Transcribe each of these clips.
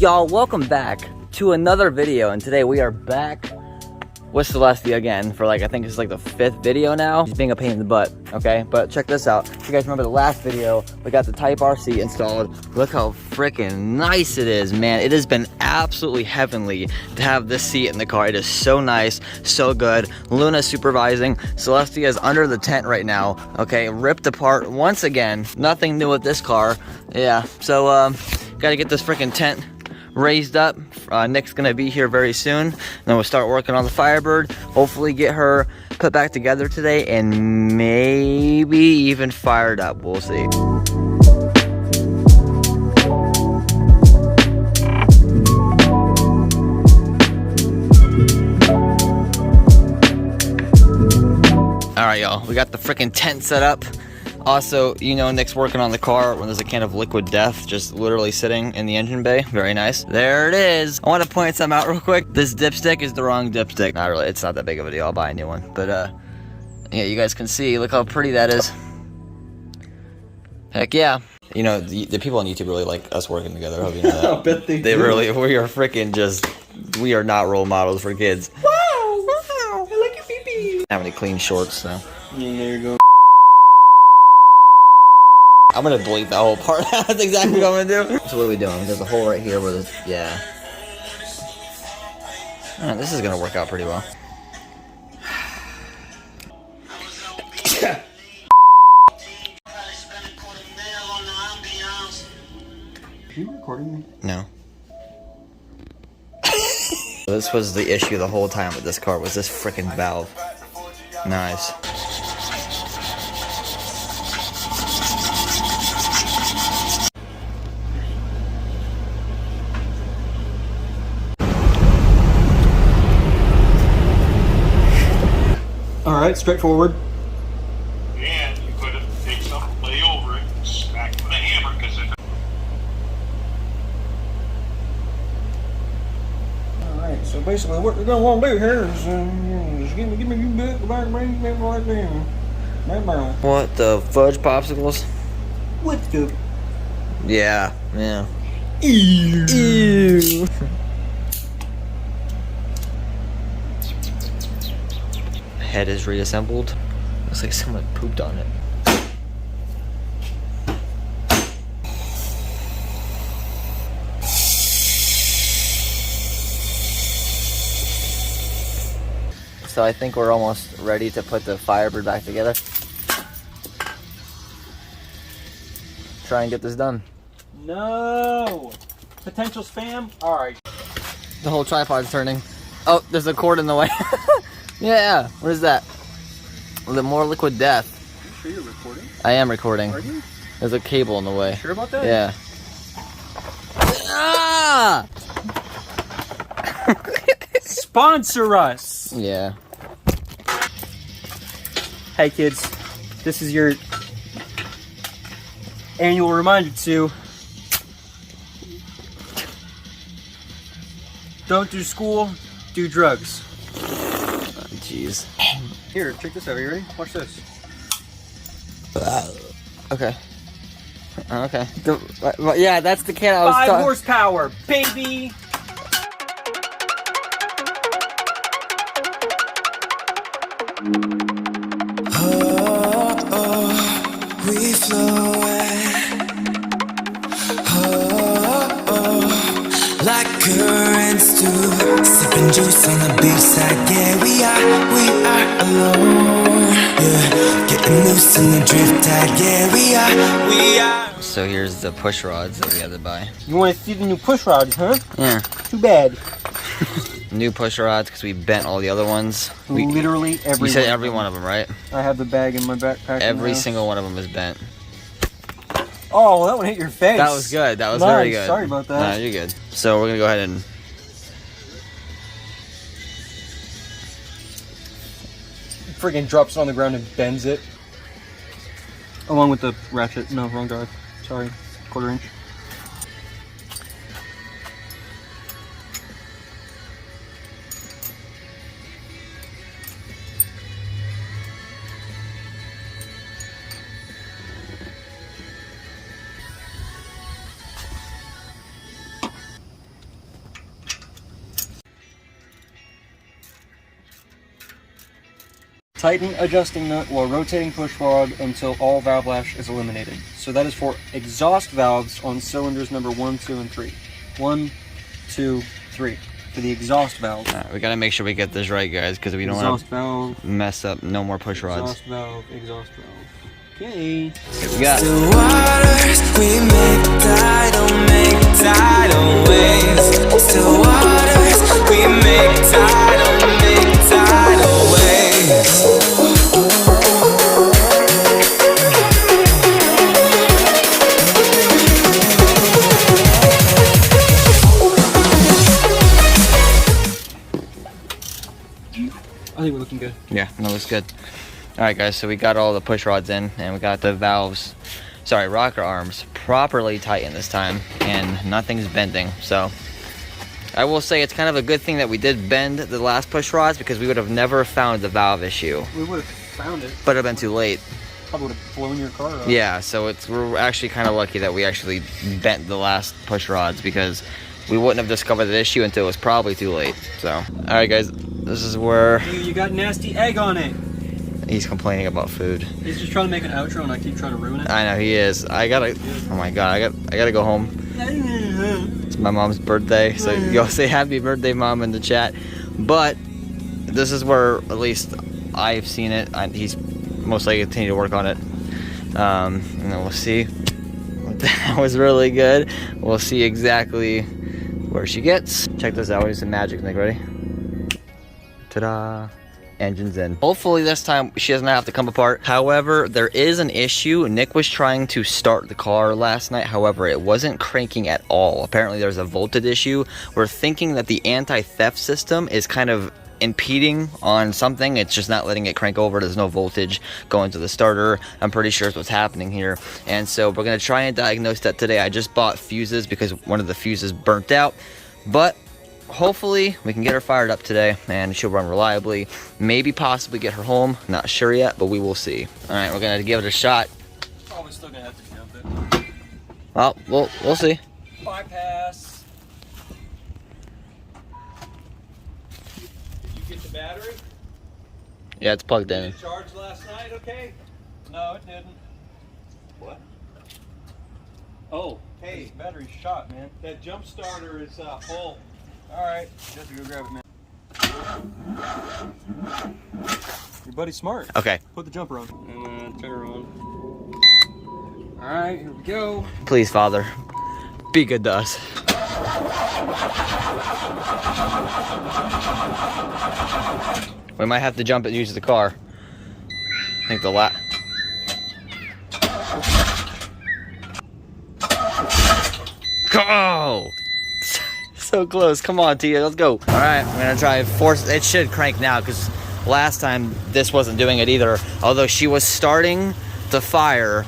y'all, welcome back to another video, and today we are back with Celestia again for I think it's the 5th video now. He's being a pain in the butt, okay? But check this out. If you guys remember the last video, we got the Type R seat installed. Look how freaking nice it is, man. It has been absolutely heavenly to have this seat in the car. It is so nice, so good. Luna's supervising. Celestia is under the tent right now, okay? Ripped apart once again. Nothing new with this car. Yeah, so gotta get this freaking tent raised up. Nick's gonna be here very soon, and then we'll start working on the Firebird. Hopefully get her put back together today and maybe even fired up. We'll see. All right, y'all, we got the freaking tent set up. Also, you know, Nick's working on the car when there's a can of liquid death just literally sitting in the engine bay. Very nice. There it is. I want to point something out real quick. This dipstick is the wrong dipstick. Not really. It's not that big of a deal. I'll buy a new one. But, yeah, you guys can see. Look how pretty that is. Heck yeah. You know, the people on YouTube really like us working together. I hope you know that. I bet they do. Really, we are freaking just, we are not role models for kids. Wow! Wow! I like your pee-pee! Having to clean shorts, though. Yeah, there you go. I'm gonna delete that whole part. That's exactly what I'm gonna do. So what are we doing? There's a hole right here where there's, yeah. Alright, this is gonna work out pretty well. Are you recording me? No. This was the issue the whole time with this car, was this freaking valve. Nice. Alright, straightforward. And you could take something, lay over it, smack it with a hammer, because if Alright, so basically what we're going to want to do here is just give me you bit back right there. What the fudge popsicles? What the? Yeah, yeah. Ew. Head is reassembled. Looks like someone pooped on it. So I think we're almost ready to put the Firebird back together. Try and get this done. No! Potential spam? Alright. The whole tripod's turning. Oh, there's a cord in the way. Yeah, what is that? More liquid death. You sure you're recording? I am recording. Are you? There's a cable in the way. Sure about that? Yeah. Ah! Sponsor us! Yeah. Hey kids, this is your annual reminder to don't do school, do drugs. Jeez. Here, check this out. Are you ready? Watch this. Okay. Okay. Yeah, that's the can I was 5 horsepower, baby! We flow away. Like currents do. Sipping juice on the beachside. Yeah, we are alone. Yeah, getting loose in the drift tide. Yeah, we are. So here's the push rods that we had to buy. You want to see the new push rods, huh? Yeah. Too bad. New push rods because we bent all the other ones. Literally every. You said every one of them, right? I have the bag in my backpack. Every single one of them is bent. Oh, well, that one hit your face. That was good. That was Nice. very good. Sorry about that. No, you're good. So we're gonna go ahead and friggin' drops it on the ground and bends it. Along with the ratchet. No, wrong drive. Sorry. 1/4 inch. Tighten adjusting nut while rotating push rod until all valve lash is eliminated. So that is for exhaust valves on cylinders number 1, 2, and 3. 1, 2, 3. For the exhaust valve. All right, we gotta make sure we get this right, guys, because we don't want to mess up. No more push rods. Exhaust valve, exhaust valve. Okay. Here we got. The waters we make tidal waves. Still waters we make tidal waves. I think we're looking good. Yeah, that looks good. All right, guys, so we got all the push rods in, and we got the valves, sorry, rocker arms properly tightened this time, and nothing's bending. So I will say it's kind of a good thing that we did bend the last push rods, because we would have never found the valve issue. We would have found it. But it would have been too late. Probably would have blown your car up. Yeah, so we're actually kind of lucky that we actually bent the last push rods, because we wouldn't have discovered the issue until it was probably too late. So, all right, guys, this is where You got nasty egg on it. he's complaining about food. He's just trying to make an outro and I keep trying to ruin it. I know he is. I gotta. Oh my god, I gotta go home. It's my mom's birthday, so y'all say happy birthday, mom, in the chat. But this is where at least I've seen it. He's most likely continue to work on it, and then we'll see. That was really good. We'll see exactly where she gets. Check this out. We do some magic. Nick, ready? Ta-da! Engine's in. Hopefully this time she doesn't have to come apart. However, there is an issue. Nick was trying to start the car last night. However, it wasn't cranking at all. Apparently there's a voltage issue. We're thinking that the anti-theft system is kind of impeding on something. It's just not letting it crank over. There's no voltage going to the starter. I'm pretty sure it's what's happening here. And so we're going to try and diagnose that today. I just bought fuses because one of the fuses burnt out. But hopefully we can get her fired up today and she'll run reliably. Maybe possibly get her home. Not sure yet, but we will see. All right, we're going to give it a shot. Probably still gonna have to jump it. Well, we'll see. Bypass. Did you get the battery? Yeah, it's plugged in. Did it charge last night? Okay. No, it didn't. What? Oh, hey, battery's shot, man. That jump starter is full. All right, you have to go grab it, man. Your buddy's smart. Okay. Put the jumper on and turn her on. All right, here we go. Please, Father, be good to us. We might have to jump it and use the car. I think the Go! So close. Come on, Tia. Let's go. All right, I'm gonna try force. It should crank now because last time this wasn't doing it either. Although she was starting to fire.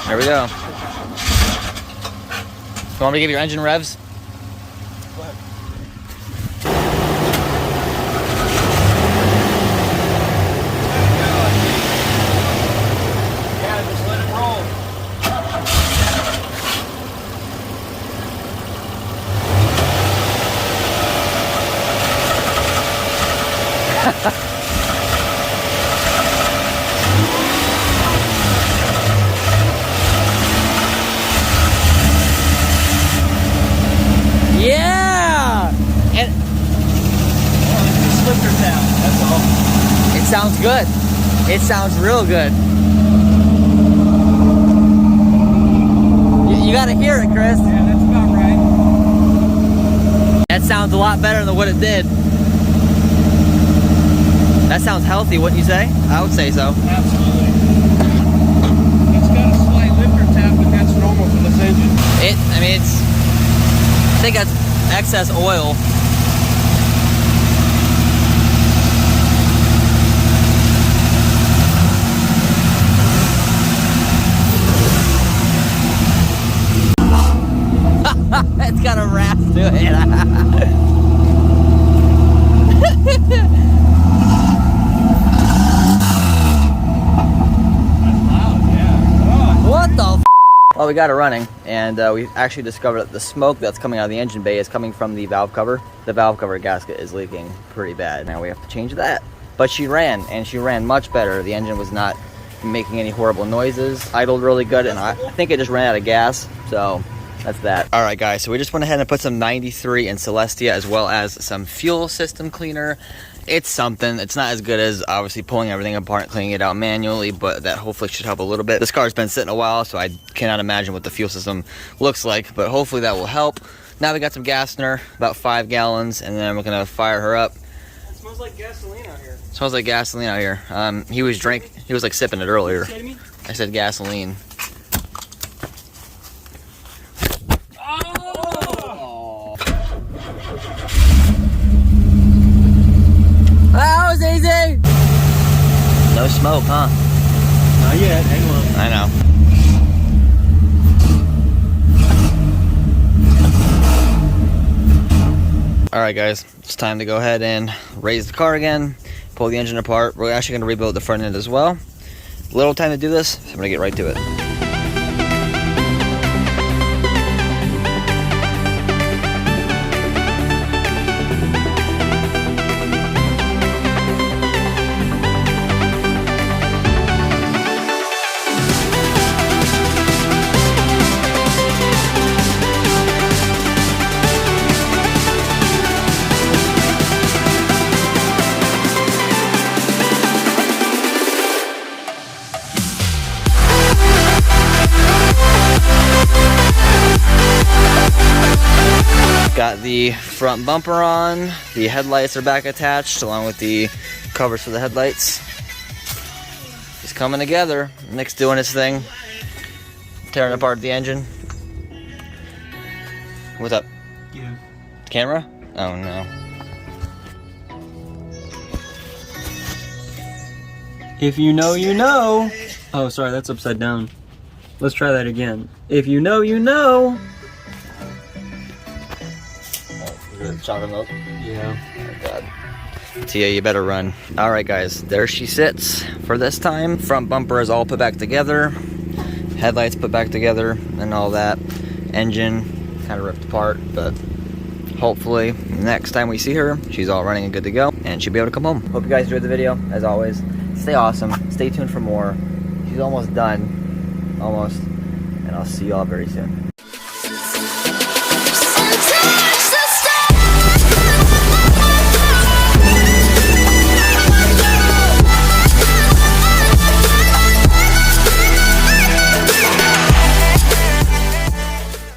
There we go. You want me to give your engine revs? Go ahead. Yeah, just let it roll. Yeah! And Just slipped her down, that's all. it sounds good. It sounds real good. You gotta hear it, Chris. Yeah, that's about right. That sounds a lot better than what it did. That sounds healthy, wouldn't you say? I would say so. Absolutely. It's got a slight lifter tap, but that's normal for this engine. I think that's excess oil. It's got a rasp to it. What the f? Well, we got it running, and we actually discovered that the smoke that's coming out of the engine bay is coming from the valve cover. The valve cover gasket is leaking pretty bad. Now we have to change that. but she ran, and she ran much better. The engine was not making any horrible noises, idled really good, and I think it just ran out of gas, so that's that. All right, guys, so we just went ahead and put some 93 in Celestia, as well as some fuel system cleaner. It's something. It's not as good as obviously pulling everything apart, cleaning it out manually, but that hopefully should help a little bit. This car's been sitting a while, so I cannot imagine what the fuel system looks like, but hopefully that will help. Now we got some gas in her, about 5 gallons, and then we're gonna fire her up. It smells like gasoline out here. Smells like gasoline out here. He was like sipping it earlier. I said gasoline. Oh! That was easy! No smoke, huh? Not yet, hang on. I know. Alright guys, it's time to go ahead and raise the car again, pull the engine apart. We're actually going to rebuild the front end as well. Little time to do this, so I'm going to get right to it. Got the front bumper on, the headlights are back attached along with the covers for the headlights. It's coming together. Nick's doing his thing, tearing apart the engine. What's up? Yeah. Camera? Oh no. If you know, you know. Oh, sorry, that's upside down. Let's try that again. If you know, you know. Chocolate milk? Yeah. Oh god. Tia, you better run. Alright guys, there she sits for this time. Front bumper is all put back together. Headlights put back together and all that. Engine kind of ripped apart, but hopefully next time we see her, she's all running and good to go, and she'll be able to come home. Hope you guys enjoyed the video. As always, stay awesome. Stay tuned for more. She's almost done. Almost. And I'll see y'all very soon.